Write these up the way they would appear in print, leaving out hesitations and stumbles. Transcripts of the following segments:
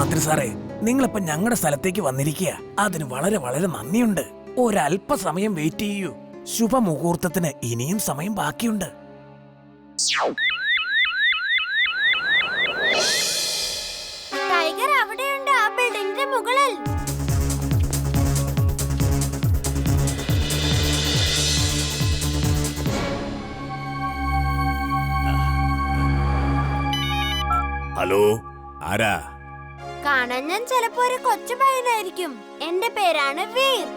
മന്ത്രി സാറേ, നിങ്ങളിപ്പോ ഞങ്ങളുടെ സ്ഥലത്തേക്ക് വന്നിരിക്കുക. അതിന് വളരെ വളരെ നന്ദിയുണ്ട്. ഒരല്പസമയം വെയിറ്റ് ചെയ്യൂ. ശുഭമുഹൂർത്തത്തിന് ഇനിയും സമയം ബാക്കിയുണ്ട്. ടൈഗർ അവിടെയുണ്ട്, ആ ബിൽഡിംഗിന്റെ മുകളിൽ. ഹലോ, ആരാ? കാണാൻ ഞാൻ ചിലപ്പോ ഒരു കൊച്ചു പയ്യനായിരിക്കും. എന്റെ പേരാണ് വീർ.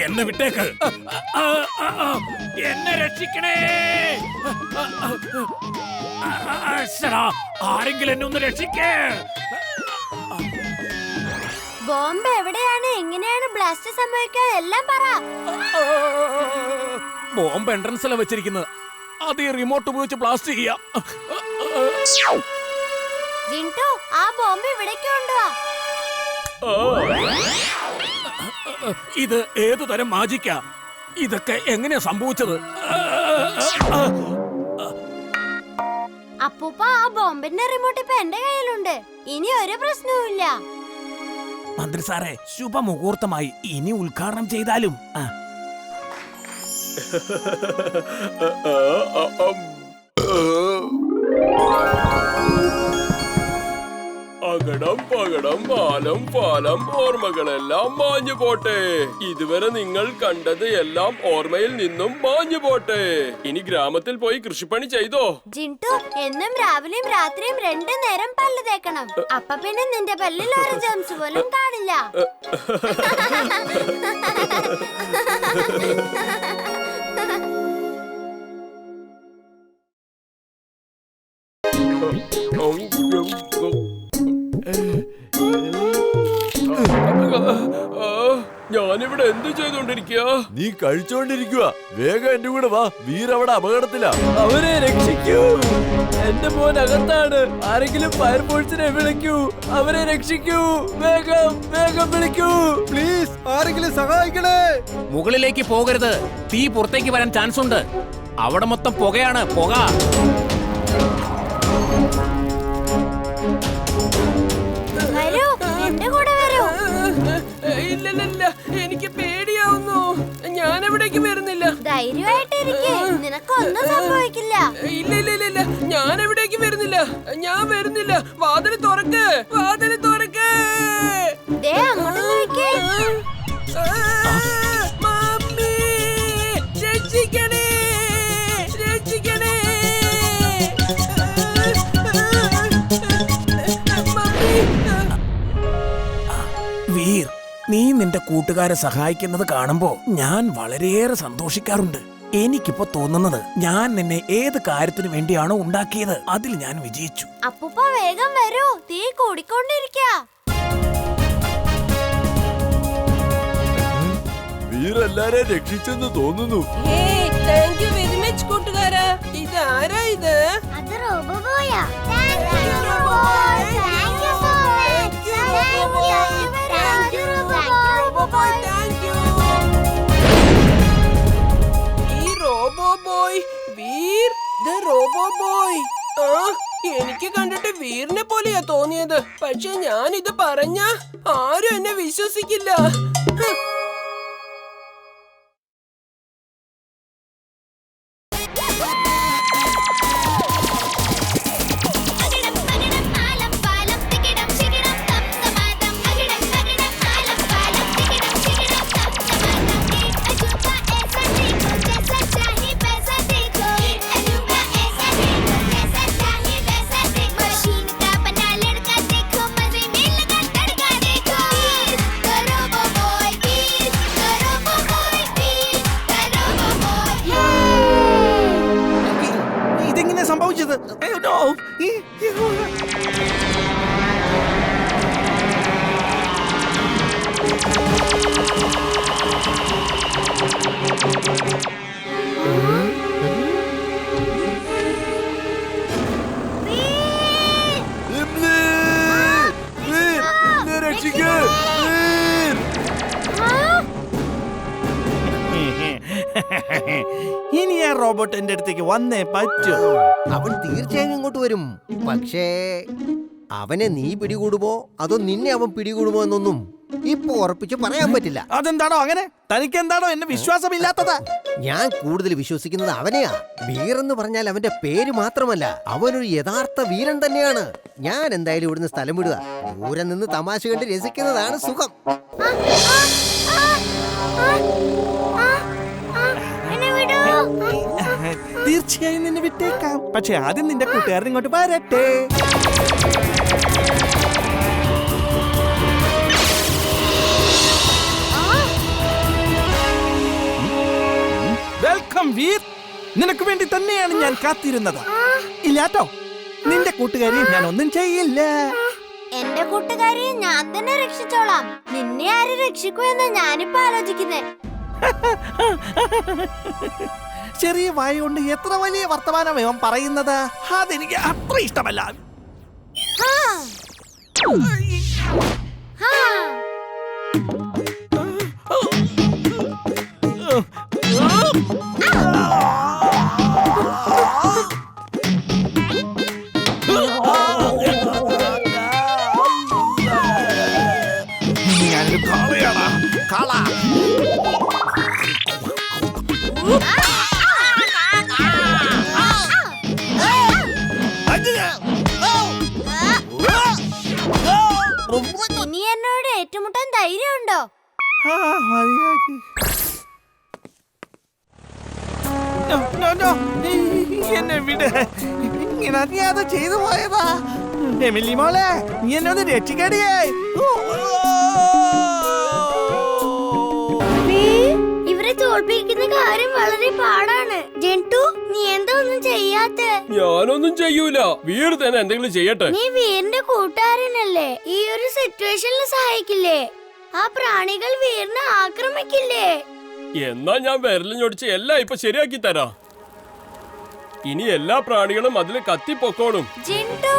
എന്നെ വിട്ടേക്ക്. എന്നെ രക്ഷിക്കണേ. ആരെങ്കിലും എന്നെ ഒന്ന് രക്ഷിക്കേ. ബോംബ് എവിടെയാണ്, എങ്ങനെയാണ് ബ്ലാസ്റ്റ് സംഭവിക്കുക, എല്ലാം പറ. ബോംബ് എൻട്രൻസിലാണ് വെച്ചിരിക്കുന്നത്. അത് ഈ റിമോട്ട് ഉപയോഗിച്ച് ബ്ലാസ്റ്റ് ചെയ്യാം. ജിൻടു, ആ ബോംബ് ഇവിടേക്ക് കൊണ്ടുവാ. ഇത് ഏതു തരം മാജിക്കാ? ഇതൊക്കെ എങ്ങനെയാ സംഭവിച്ചത്? അപ്പൂപ്പ, ആ ബോംബിന്റെ റിമോട്ട് ഇപ്പൊ എന്റെ കയ്യിലുണ്ട്. ഇനി ഒരു പ്രശ്നവുമില്ല. മന്ത്രി സാറേ, ശുഭമുഹൂർത്തമായി. ഇനി ഉദ്ഘാടനം ചെയ്താലും. അകടം പകടം പാലം പാലം ഓർമ്മകളെല്ലാം മാഞ്ഞു പോട്ടെ. ഇതുവരെ നിങ്ങൾ കണ്ടത് എല്ലാം ഓർമ്മയിൽ നിന്നും മാഞ്ഞു പോട്ടെ. ഇനി ഗ്രാമത്തിൽ പോയി കൃഷിപ്പണി ചെയ്തോ. ജിൻടു, എന്നും രാവിലെയും രാത്രിയും 2 നേരം പല്ല് തേക്കണം. അപ്പൊ പിന്നെ നിന്റെ പല്ലിൽ ഒരു ജംസ് പോലും കാണില്ല. ഞാനിവിടെ എന്ത് ചെയ്തോണ്ടിരിക്കുക? നീ കഴിച്ചോണ്ടിരിക്കുക. വേഗം എന്റെ കൂടെ വാ. വീർ അവിടെ അപകടത്തിലാ. അവരെ രക്ഷിക്കൂ. എന്റെ മോൻ അകത്താണ്. ആരെങ്കിലും ഫയർഫോഴ്സിനെ വിളിക്കൂ. അവരെ രക്ഷിക്കൂ. വേഗം വേഗം വിളിക്കൂ. പ്ലീസ്, ആരെങ്കിലും സഹായിക്കണേ. മുകളിലേക്ക് പോകരുത്. തീ പുറത്തേക്ക് വരാൻ ചാൻസ് ഉണ്ട്. അവിടെ മൊത്തം പുകയാണ്, പുക. വരൂ, എന്റെ കൂടെ വരൂ. ഇല്ല, എനിക്ക് പേടിയാവുന്നു. ഞാൻ എവിടേക്ക് വരുന്നില്ല. ധൈര്യമായിട്ടിരിക്കേ, നിനക്കൊന്നും സംഭവിക്കില്ല. ഇല്ല, ഞാൻ എവിടേക്ക് വരുന്നില്ല. ഞാൻ വരുന്നില്ല. വാതിൽ തുറക്ക്, വാതിൽ തുറക്ക്. ദേ അങ്ങോട്ട് നോക്കിയേ. മമ്മി, രക്ഷിക്കണേ, രക്ഷിക്കണേ. വീർ, നീ നിന്റെ കൂട്ടുകാരെ സഹായിക്കുന്നത് കാണുമ്പോ ഞാൻ വളരെയേറെ സന്തോഷിക്കാറുണ്ട്. എനിക്കിപ്പോ തോന്നുന്നത് ഞാൻ നിന്നെ ഏത് കാര്യത്തിനു വേണ്ടിയാണോ ഉണ്ടാക്കിയത് അതിൽ ഞാൻ വിജയിച്ചു. അപ്പൂപ്പ വേഗം വരൂ, തീ കൂടിക്കൊണ്ടിരിക്ക. വീർ എല്ലാരെ രക്ഷിച്ചെന്ന് തോന്നുന്നു. കൂട്ടുകാരാ, ഇത് ആരാ ഇത്? അത് റോബോബോയാ. ഈ robo boy, Veer the robo boy. എനിക്ക് കണ്ടിട്ട് വീറിനെ പോലെയാ തോന്നിയത്. പക്ഷെ ഞാൻ ഇത് പറഞ്ഞ ആരും എന്നെ വിശ്വസിക്കില്ല. റോബോട്ട് എന്റെ അടുത്തേക്ക് വന്നേ പറ്റൂ. അവൻ തീർച്ചയായും ഇങ്ങോട്ട് വരും. പക്ഷേ അവനെ നീ പിടികൂടുമോ അതോ നിന്നെ അവൻ പിടികൂടുമോ എന്നൊന്നും ഇപ്പൊ ഉറപ്പിച്ച് പറയാൻ പറ്റില്ല. അതെന്താണോ അങ്ങനെ? തനിക്ക് എന്താണോ എന്നെ വിശ്വാസമില്ലാത്തത്? ഞാൻ കൂടുതൽ വിശ്വസിക്കുന്നത് അവനെയാ. വീരെന്ന് പറഞ്ഞാൽ അവന്റെ പേര് മാത്രമല്ല, അവനൊരു യഥാർത്ഥ വീരൻ തന്നെയാണ്. ഞാൻ എന്തായാലും ഇവിടുന്ന് സ്ഥലം വിടുക. ദൂരെ നിന്ന് തമാശ കണ്ട് രസിക്കുന്നതാണ് സുഖം. തീർച്ചയായും നിന്നെ വിട്ടേക്കാം. പക്ഷെ ആദ്യം നിന്റെ കൂട്ടുകാരൻ ഇങ്ങോട്ട് വരട്ടെ. വെൽക്കം വീർ. നിനക്ക് വേണ്ടി തന്നെയാണ് ഞാൻ കാത്തിരുന്നത്. ഇല്ലാട്ടോ, നിന്റെ കൂട്ടുകാരിയും ഞാൻ ഒന്നും ചെയ്യില്ല. എന്റെ കൂട്ടുകാരിയെ ഞാൻ തന്നെ രക്ഷിച്ചോളാം. നിന്നെ ആര് രക്ഷിക്കൂ എന്ന് ഞാനിപ്പോ ആലോചിക്കുന്നേ. ചെറിയ വായ കൊണ്ട് എത്ര വലിയ വർത്തമാനം ഇവൻ പറയുന്നത്. അതെനിക്ക് അത്ര ഇഷ്ടമല്ല. ഹാ. ഹാ. ഞാനൊരു കാളയാണ്. കാള. ഇനി എന്നോട് ഏറ്റുമുട്ടാൻ ധൈര്യമുണ്ടോ? എന്നെ വിട്. ഇങ്ങനെ അറിയാതെ ചെയ്തു പോയതാ. എമിലി മോളെ, നീ എന്നെ ഒന്ന് രക്ഷിക്കടിയേ. ഇവരെ തോൽപ്പിക്കുന്ന കാര്യം വളരെ പാടാണ്. ജെന്റു, നീ എന്താ ഒന്നും ചെയ്യാത്ത? ഞാനൊന്നും ചെയ്യൂല. വീർ തന്നെ എന്തെങ്കിലും ചെയ്യട്ടെ. നീ വീറിന്റെ കൂട്ടുകാരനല്ലേ? ഈ ഒരു സിറ്റുവേഷനിൽ സഹായിക്കില്ലേ? ആ പ്രാണികൾ വീറിനെ ആക്രമിക്കില്ലേ? എന്നാ ഞാൻ വിരലിഞ്ഞൊടിച്ച് എല്ലാം ഇപ്പൊ ശരിയാക്കി തരാം. ഇനി എല്ലാ പ്രാണികളും അതിൽ കത്തിപ്പൊക്കോളും. ജിന്റു,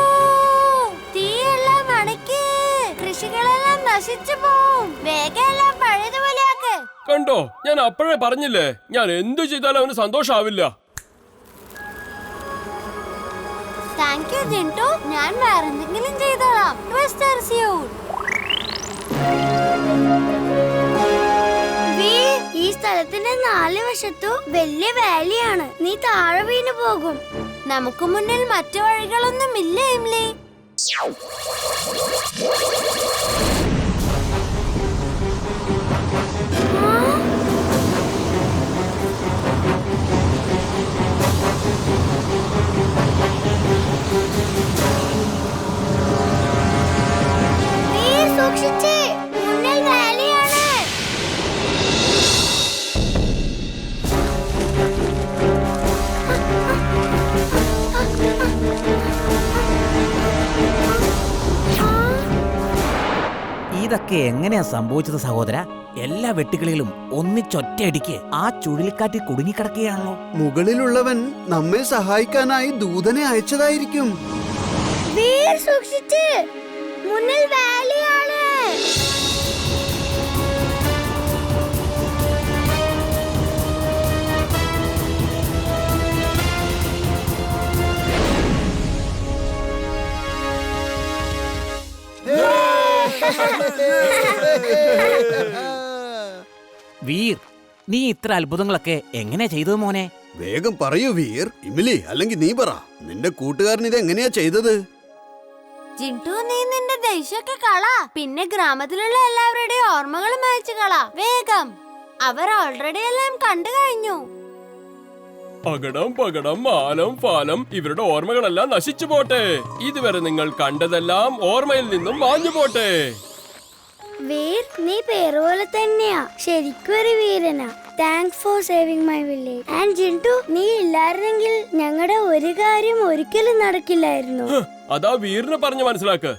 തീയെല്ലാം അണയ്ക്ക്. കൃഷികളെല്ലാം നശിച്ചു പോവും. വേഗം എല്ലാം പഴയതുപോലെയാക്ക്. കണ്ടോ, ഞാൻ അപ്പോഴേ പറഞ്ഞില്ലേ, ഞാൻ എന്തു ചെയ്താലും അവന് സന്തോഷാവില്ല. Thank you ജിന്റു. ഞാൻ വേറെന്തെങ്കിലും ചെയ്തോളാം. Twister suit. ഈ സ്ഥലത്തിന്റെ 4 വശത്തും വലിയ വാലിയാണ്. നീ താഴെ വീണു പോകും. നമുക്ക് മുന്നിൽ മറ്റു വഴികളൊന്നും ഇല്ല എംലി. സൂക്ഷിച്ചേ, മുന്നിൽ വാലിയാണ്. ഇതൊക്കെ എങ്ങനെയാ സംഭവിച്ചത് സഹോദര? എല്ലാ വെട്ടുകിളികളും ഒന്നിച്ചൊറ്റയടിക്ക് ആ ചുഴലിക്കാറ്റിൽ കുടുങ്ങിക്കിടക്കുകയാണല്ലോ. മുകളിലുള്ളവൻ നമ്മെ സഹായിക്കാനായി ദൂതനെ അയച്ചതായിരിക്കും. വീർ സൂക്ഷിച്ച്, മുന്നിൽ വാലിയാണ്. വീർ, നീ ഇത്ര അത്ഭുതങ്ങളൊക്കെ എങ്ങനെ ചെയ്തത് മോനെ? വേഗം പറയൂ വീർ. ഇമിലി, അല്ലെങ്കിൽ നീ പറ. നിന്റെ കൂട്ടുകാരൻ ഇത് എങ്ങനെയാ ചെയ്തത്? ജിന്റു, നീ നിന്റെ ദേഷ്യമൊക്കെ കള. പിന്നെ ഗ്രാമത്തിലുള്ള എല്ലാവരുടെയും ഓർമ്മകളും അയച്ചു കള. വേഗം. അവർ ഓൾറെഡി എല്ലാം കണ്ടു കഴിഞ്ഞു. അകടം പകടം മാലം ഫാലം ഇവരുടെ ഓർമ്മകളെല്ലാം നശിച്ചു പോട്ടെ. ഇതുവരെ നിങ്ങൾ കണ്ടതെല്ലാം ഓർമ്മയിൽ നിന്നും മാഞ്ഞു പോട്ടെ. വീർ, നീ പേര് പോലെ തന്നെയാ. ശരിക്കും ഒരു വീരനാ. Thanks for saving my village. And Jintu, നീ ഇല്ലായിരുന്നെങ്കിൽ ഞങ്ങളുടെ ഒരു കാര്യം ഒരിക്കലും നടക്കില്ലായിരുന്നു. അതാ വീറിനെ പറഞ്ഞു മനസ്സിലാക്ക്.